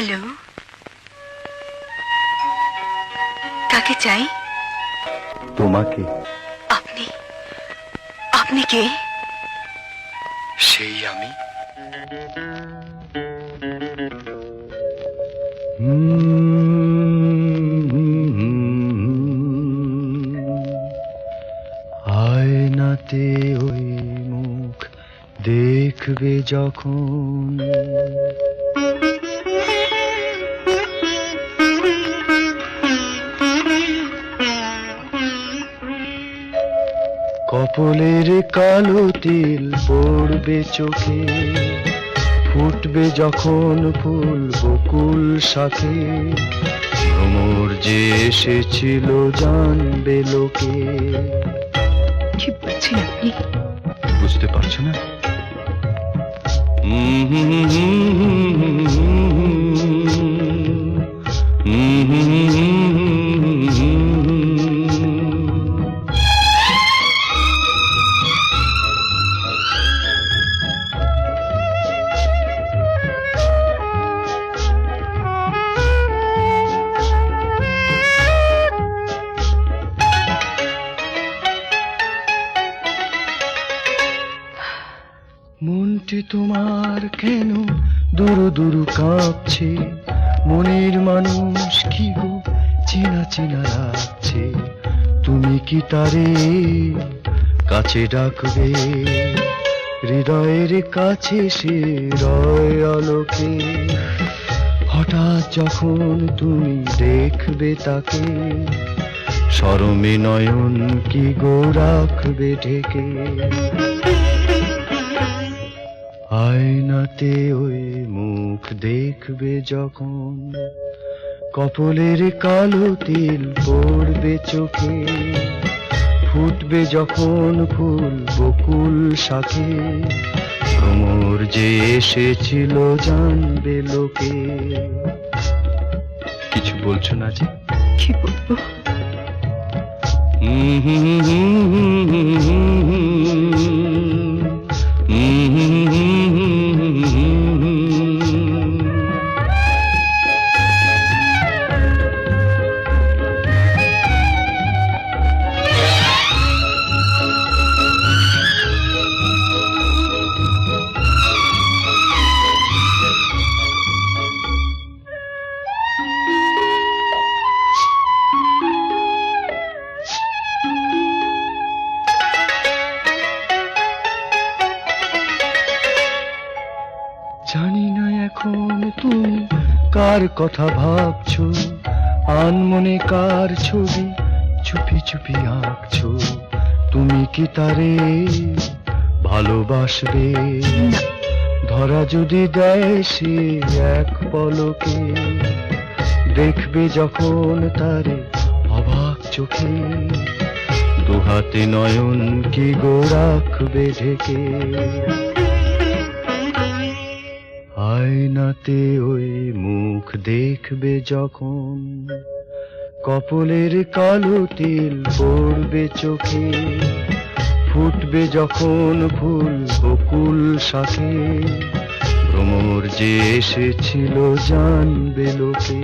Hello, কাকে চাই? তোমাকে। আপনি আপনি কে? সেই আমি। আয়নাতে ওই মুখ দেখবে যখন, কপলের কালো তিল পড়বে চোখে, ফুটবে যখন ফুল বকুল শাখে, ভ্রমর যে এসেছিল জানবে লোকে। কি বলছেন আপনি? বুঝতে পারছো না? মনটি তোমার কেন দুরু দুরু কাঁপছে, মনের মানুষ কি গো চেনা চেনা লাগছে, তুমি কি তারে কাছে ডাকবে? হৃদয়ের কাছে সে রয় আলোকে, হঠাৎ যখন তুমি দেখবে তাকে, শরমে নয়ন কি গো রাখবে ঢেকে? আয়নাতে ওই মুখ দেখবে যখন, কপলের কালো তিল পড়বে চোখে, ফুটবে যখন ফুল বকুল শাখে, ভ্রমর যে এসেছিল জানবে লোকে। কিছু বলছো না যে? কি বলবো? জানি না এখন তুমি কার কথা ভাবছো, আনমনে কার ছবি চুপি চুপি আঁকছো, তুমি কি তারে ভালোবাসবে? ধরা যদি দেয় সে এক পলকে, দেখবে যখন তারে অবাক চোখে, দুহাতে নয়ন কি গো রাখবে ঢেকে? আয়নাতে ওই মুখ দেখবে যখন, কপলের কালো তিল পড়বে চোখে, ফুটবে যখন ফুল বকুল শাখে, ভ্রমর যে এসেছিল জানবে লোকে।